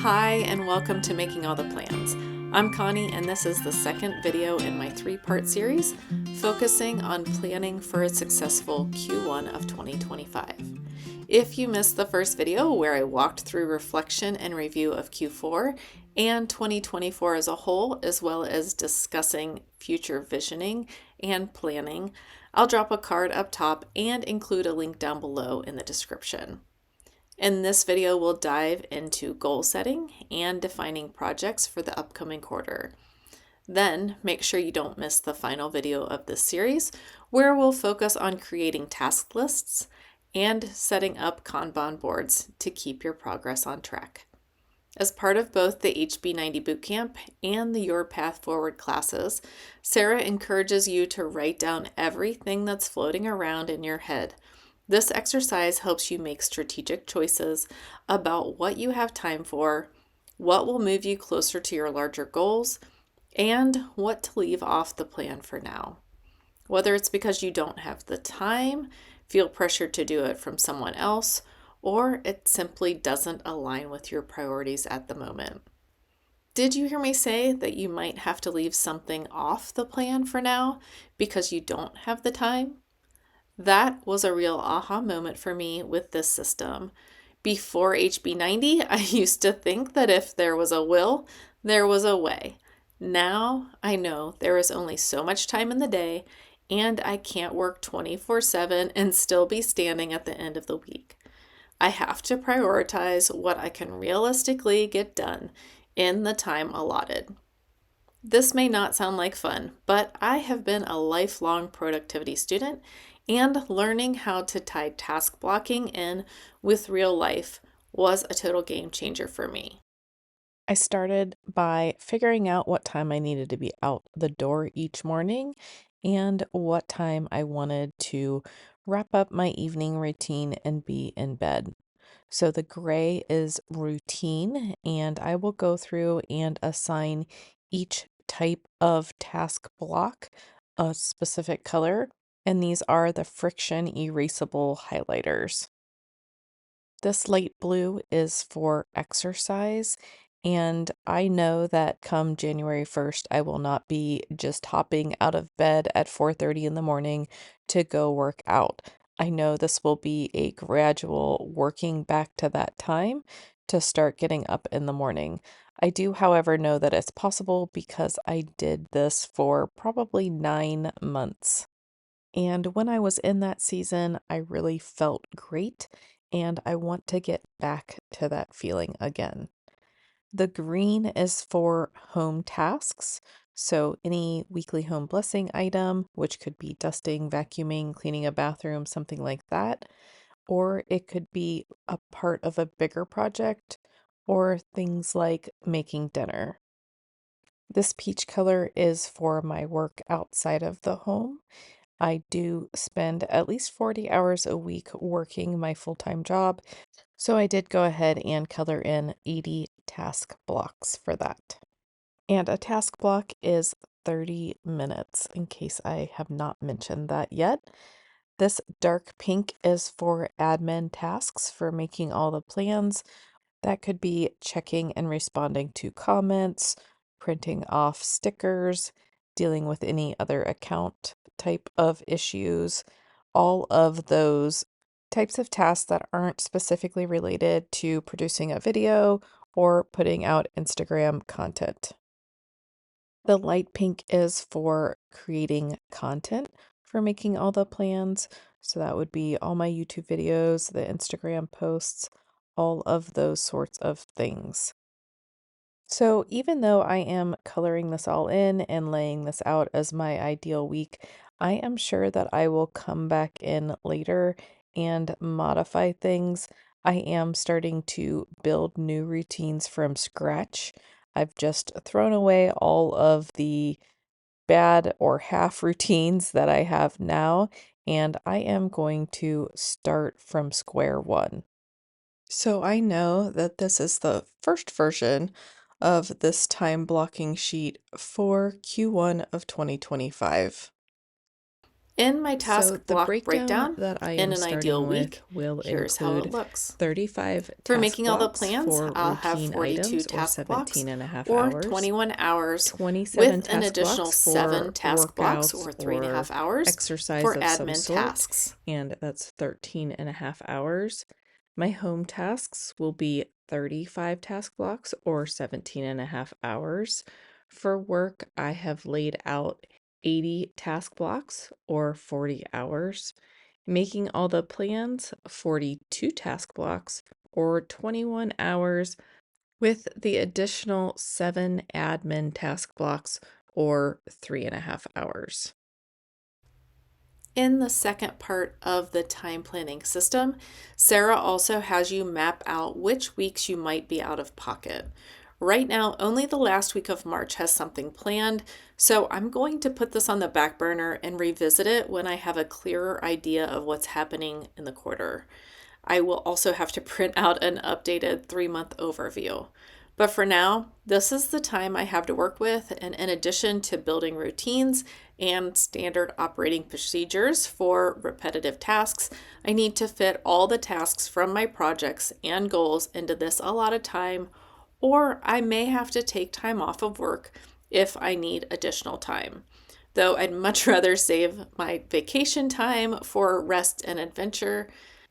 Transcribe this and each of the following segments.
Hi, and welcome to Making All the Plans. I'm Connie, and this is the second video in my three-part series focusing on planning for a successful Q1 of 2025. If you missed the first video where I walked through reflection and review of Q4 and 2024 as a whole, as well as discussing future visioning and planning, I'll drop a card up top and include a link down below in the description. In this video, we'll dive into goal setting and defining projects for the upcoming quarter. Then, make sure you don't miss the final video of this series, where we'll focus on creating task lists and setting up Kanban boards to keep your progress on track. As part of both the HB90 Bootcamp and the Your Path Forward classes, Sarah encourages you to write down everything that's floating around in your head. This exercise helps you make strategic choices about what you have time for, what will move you closer to your larger goals, and what to leave off the plan for now. Whether it's because you don't have the time, feel pressured to do it from someone else, or it simply doesn't align with your priorities at the moment. Did you hear me say that you might have to leave something off the plan for now because you don't have the time? That was a real aha moment for me with this system. Before HB90, I used to think that if there was a will, there was a way. Now I know there is only so much time in the day, and I can't work 24/7 and still be standing at the end of the week. I have to prioritize what I can realistically get done in the time allotted. This may not sound like fun, but I have been a lifelong productivity student, and learning how to tie task blocking in with real life was a total game changer for me. I started by figuring out what time I needed to be out the door each morning and what time I wanted to wrap up my evening routine and be in bed. So the gray is routine, and I will go through and assign each type of task block a specific color, and these are the friction erasable highlighters. This light blue is for exercise, and I know that come January 1st, I will not be just hopping out of bed at 4:30 in the morning to go work out. I know this will be a gradual working back to that time to start getting up in the morning. I do, however, know that it's possible because I did this for probably 9 months. And when I was in that season, I really felt great, and I want to get back to that feeling again. The green is for home tasks. So, any weekly home blessing item, which could be dusting, vacuuming, cleaning a bathroom, something like that. Or it could be a part of a bigger project, or things like making dinner. This peach color is for my work outside of the home. I do spend at least 40 hours a week working my full-time job, so I did go ahead and color in 80 task blocks for that. And a task block is 30 minutes, in case I have not mentioned that yet. This dark pink is for admin tasks for making all the plans. That could be checking and responding to comments, printing off stickers, dealing with any other account type of issues, all of those types of tasks that aren't specifically related to producing a video or putting out Instagram content. The light pink is for creating content for making all the plans. So that would be all my YouTube videos, the Instagram posts, all of those sorts of things. So even though I am coloring this all in and laying this out as my ideal week, I am sure that I will come back in later and modify things. I am starting to build new routines from scratch. I've just thrown away all of the bad or half routines that I have now, and I am going to start from square one. So I know that this is the first version of this time blocking sheet for Q1 of 2025. In my So task the block breakdown breakdown, that I in am an starting ideal with week, will here's how it include looks. 35 For task making all the blocks plans, for I'll have routine 42 items or task blocks 17 and a half or hours, 21 hours 27 with an task additional blocks 7 for task blocks workouts or 3.5 or hours exercise for of some admin sort, tasks. and that's 13 and a half hours. My home tasks will be 35 task blocks or 17 and a half hours. For work, I have laid out 80 task blocks or 40 hours. Making all the plans, 42 task blocks or 21 hours, with the additional 7 admin task blocks or 3.5 hours. In the second part of the time planning system, Sarah also has you map out which weeks you might be out of pocket. Right now, only the last week of March has something planned, so I'm going to put this on the back burner and revisit it when I have a clearer idea of what's happening in the quarter. I will also have to print out an updated 3-month overview. But for now, this is the time I have to work with, and in addition to building routines and standard operating procedures for repetitive tasks, I need to fit all the tasks from my projects and goals into this allotted time, or I may have to take time off of work if I need additional time. Though I'd much rather save my vacation time for rest and adventure,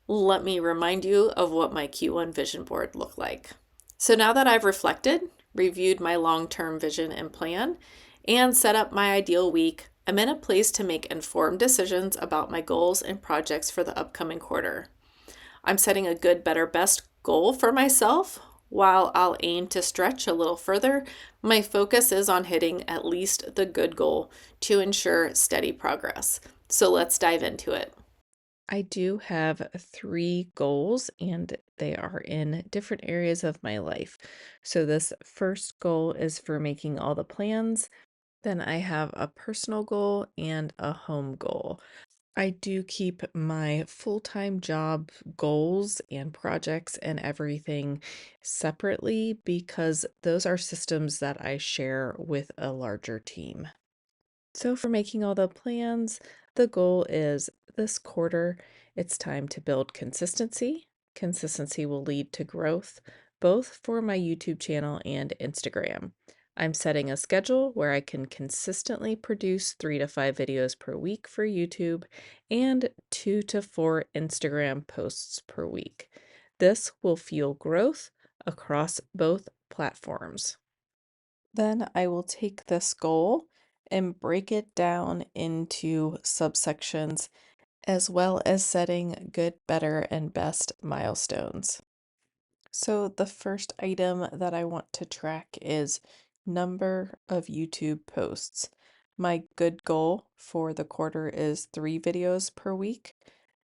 let me remind you of what my Q1 vision board looked like. So now that I've reflected, reviewed my long-term vision and plan, and set up my ideal week, I'm in a place to make informed decisions about my goals and projects for the upcoming quarter. I'm setting a good, better, best goal for myself. While I'll aim to stretch a little further, my focus is on hitting at least the good goal to ensure steady progress. So let's dive into it. I do have 3 goals, and they are in different areas of my life. So, this first goal is for making all the plans. Then I have a personal goal and a home goal. I do keep my full-time job goals and projects and everything separately because those are systems that I share with a larger team. So, for making all the plans, the goal is this quarter, it's time to build consistency. Consistency will lead to growth, both for my YouTube channel and Instagram. I'm setting a schedule where I can consistently produce 3 to 5 videos per week for YouTube and 2 to 4 Instagram posts per week. This will fuel growth across both platforms. Then I will take this goal and break it down into subsections, as well as setting good, better, and best milestones. So, the first item that I want to track is number of YouTube posts. My good goal for the quarter is 3 videos per week.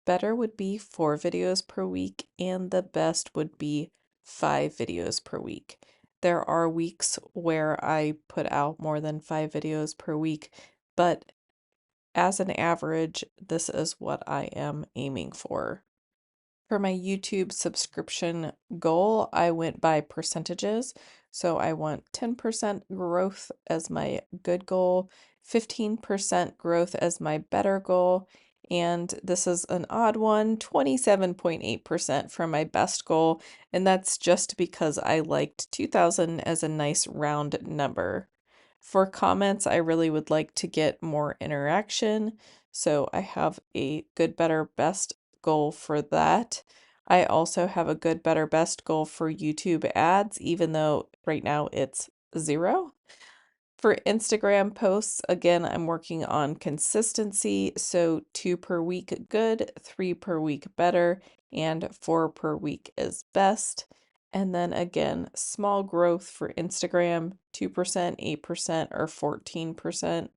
Better would be 4 videos per week, and the best would be 5 videos per week. There are weeks where I put out more than 5 videos per week, but as an average, this is what I am aiming for. For my YouTube subscription goal, I went by percentages. So I want 10% growth as my good goal, 15% growth as my better goal, and this is an odd one, 27.8% for my best goal, and that's just because I liked 2000 as a nice round number. For comments, I really would like to get more interaction, so I have a good, better, best goal for that. I also have a good, better, best goal for YouTube ads, even though right now it's 0. For Instagram posts, again, I'm working on consistency. So 2 per week good, 3 per week better, and 4 per week is best. And then again, small growth for Instagram, 2%, 8%, or 14%.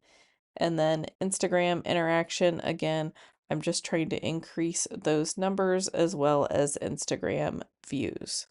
And then Instagram interaction, again, I'm just trying to increase those numbers as well as Instagram views.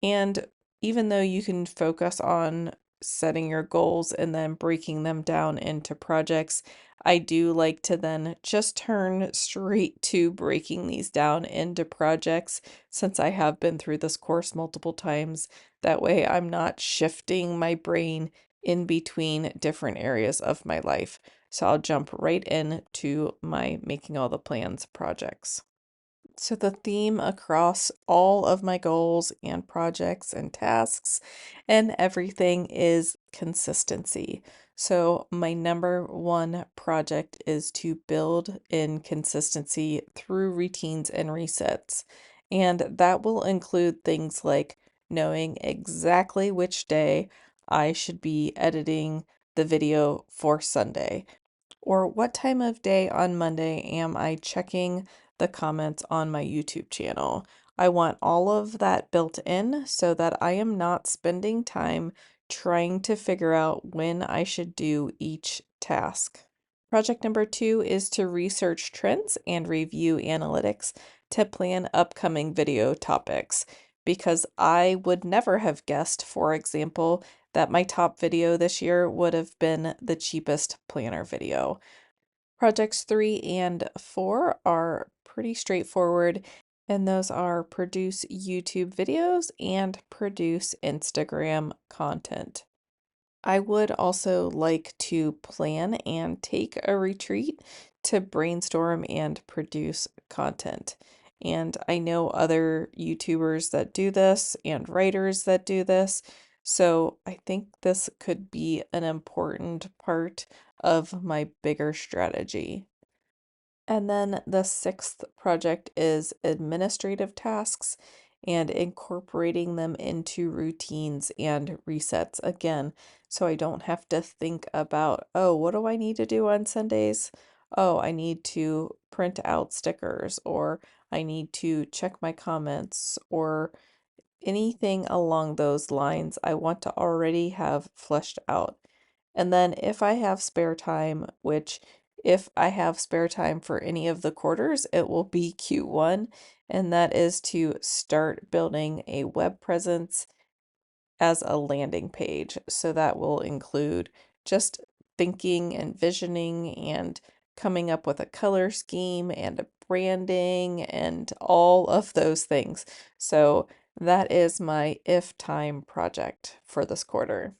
And even though you can focus on setting your goals and then breaking them down into projects, I do like to then just turn straight to breaking these down into projects since I have been through this course multiple times. That way, I'm not shifting my brain in between different areas of my life. So I'll jump right into my making all the plans projects. So the theme across all of my goals and projects and tasks and everything is consistency. So my number one project is to build in consistency through routines and resets. And that will include things like knowing exactly which day I should be editing the video for Sunday, or what time of day on Monday am I checking the comments on my YouTube channel. I want all of that built in so that I am not spending time trying to figure out when I should do each task. Project number 2 is to research trends and review analytics to plan upcoming video topics, because I would never have guessed, for example, that my top video this year would have been the cheapest planner video. Projects 3 and 4 are pretty straightforward, and those are produce YouTube videos and produce Instagram content. I would also like to plan and take a retreat to brainstorm and produce content. And I know other YouTubers that do this and writers that do this. So I think this could be an important part of my bigger strategy. And then the sixth project is administrative tasks and incorporating them into routines and resets again. So I don't have to think about, oh, what do I need to do on Sundays? Oh, I need to print out stickers, or I need to check my comments, or anything along those lines I want to already have fleshed out. And then if I have spare time, which if I have spare time for any of the quarters, it will be Q1, and that is to start building a web presence as a landing page. So that will include just thinking and visioning and coming up with a color scheme and a branding and all of those things. So that is my if time project for this quarter.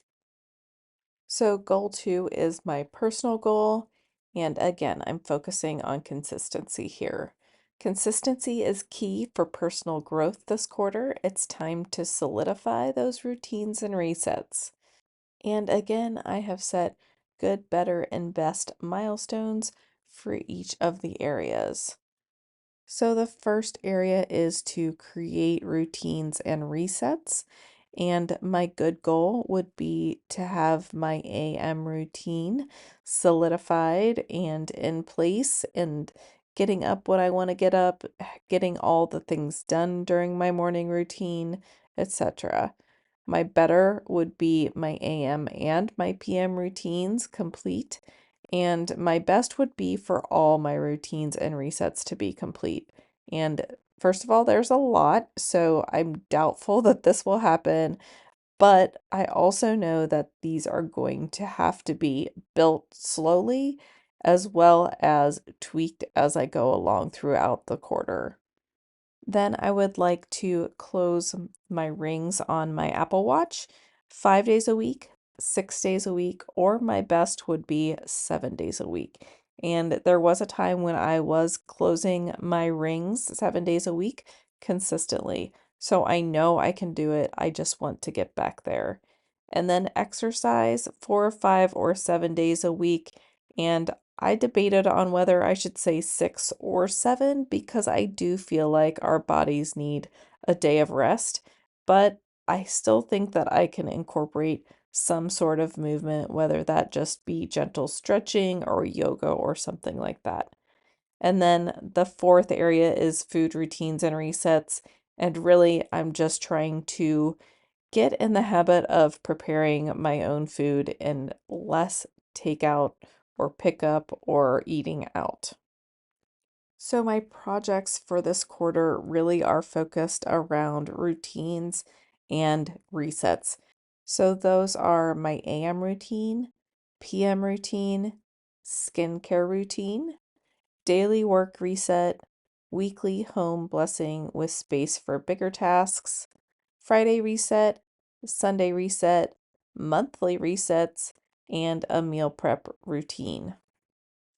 So goal 2 is my personal goal. And again, I'm focusing on consistency here. Consistency is key for personal growth this quarter. It's time to solidify those routines and resets. And again, I have set good, better, and best milestones for each of the areas. So the first area is to create routines and resets. And my good goal would be to have my AM routine solidified and in place, and getting up when I want to get up, getting all the things done during my morning routine, etc. My better would be my AM and my PM routines complete, and my best would be for all my routines and resets to be complete. And first of all, there's a lot, so I'm doubtful that this will happen, but I also know that these are going to have to be built slowly as well as tweaked as I go along throughout the quarter. Then I would like to close my rings on my Apple Watch 5 days a week, 6 days a week, or my best would be 7 days a week. And there was a time when I was closing my rings 7 days a week consistently. So I know I can do it. I just want to get back there. And then exercise 4, 5, or 7 days a week. And I debated on whether I should say 6 or 7, because I do feel like our bodies need a day of rest, but I still think that I can incorporate some sort of movement, whether that just be gentle stretching or yoga or something like that. And then the fourth area is food routines and resets. And really, I'm just trying to get in the habit of preparing my own food and less takeout or pickup or eating out. So, my projects for this quarter really are focused around routines and resets. So, those are my AM routine, PM routine, skincare routine, daily work reset, weekly home blessing with space for bigger tasks, Friday reset, Sunday reset, monthly resets, and a meal prep routine.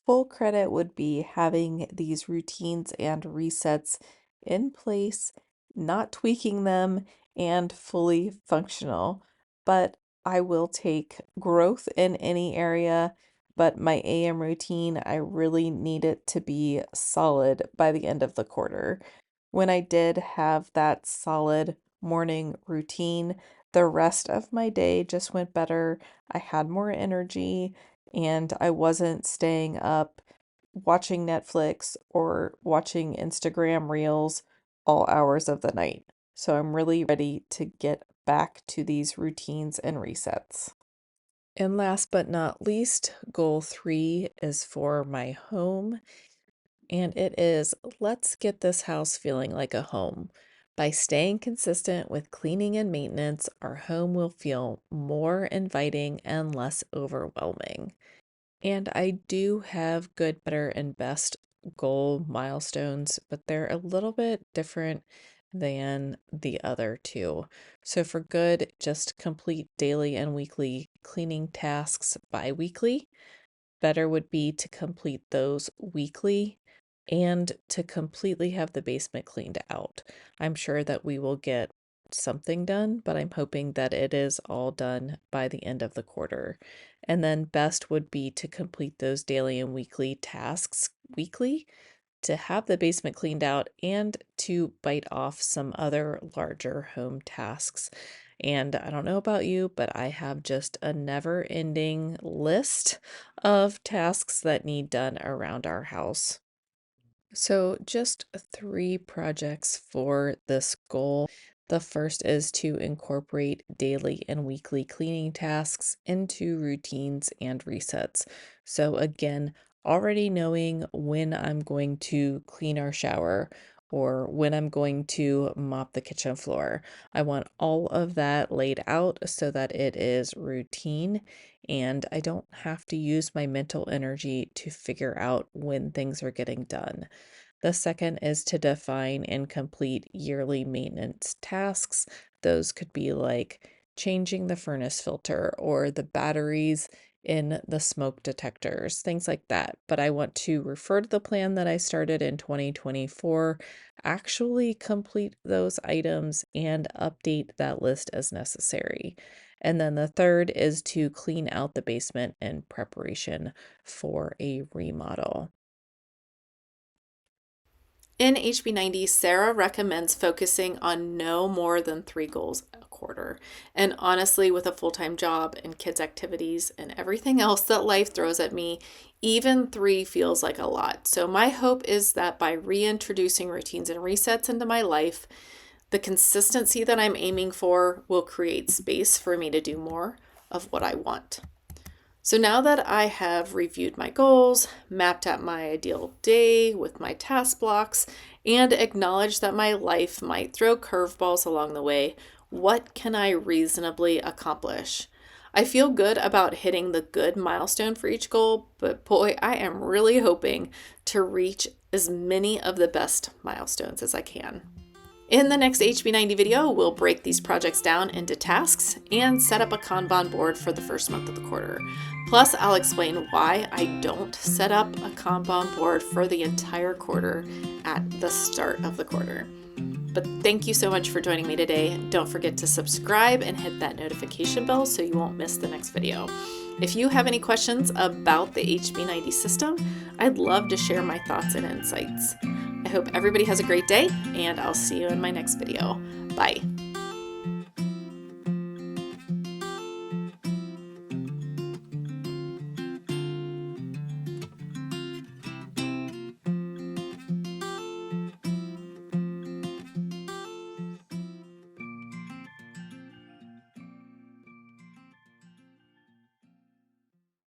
Full credit would be having these routines and resets in place, not tweaking them, and fully functional. But I will take growth in any area. But my AM routine, I really need it to be solid by the end of the quarter. When I did have that solid morning routine, the rest of my day just went better. I had more energy and I wasn't staying up watching Netflix or watching Instagram reels all hours of the night. So I'm really ready to get back to these routines and resets. And last but not least, goal 3 is for my home. And it is, let's get this house feeling like a home. By staying consistent with cleaning and maintenance, our home will feel more inviting and less overwhelming. And I do have good, better, and best goal milestones, but they're a little bit different than the other two. So for good, just complete daily and weekly cleaning tasks bi-weekly. Better would be to complete those weekly and to completely have the basement cleaned out. I'm sure that we will get something done, but I'm hoping that it is all done by the end of the quarter. And then best would be to complete those daily and weekly tasks weekly, to have the basement cleaned out, and to bite off some other larger home tasks. And I don't know about you, but I have just a never ending list of tasks that need done around our house. So, just 3 projects for this goal. The first is to incorporate daily and weekly cleaning tasks into routines and resets. So, again, already knowing when I'm going to clean our shower or when I'm going to mop the kitchen floor. I want all of that laid out so that it is routine and I don't have to use my mental energy to figure out when things are getting done. The second is to define and complete yearly maintenance tasks. Those could be like changing the furnace filter or the batteries in the smoke detectors, things like that. But I want to refer to the plan that I started in 2024, actually complete those items, and update that list as necessary. And then the third is to clean out the basement in preparation for a remodel. In HB90, Sarah recommends focusing on no more than 3 goals a quarter. And honestly, with a full-time job and kids' activities and everything else that life throws at me, even 3 feels like a lot. So my hope is that by reintroducing routines and resets into my life, the consistency that I'm aiming for will create space for me to do more of what I want. So now that I have reviewed my goals, mapped out my ideal day with my task blocks, and acknowledged that my life might throw curveballs along the way, what can I reasonably accomplish? I feel good about hitting the good milestone for each goal, but boy, I am really hoping to reach as many of the best milestones as I can. In the next HB90 video, we'll break these projects down into tasks and set up a Kanban board for the first month of the quarter. Plus, I'll explain why I don't set up a Kanban board for the entire quarter at the start of the quarter. But thank you so much for joining me today. Don't forget to subscribe and hit that notification bell so you won't miss the next video. If you have any questions about the HB90 system, I'd love to share my thoughts and insights. I hope everybody has a great day, and I'll see you in my next video. Bye.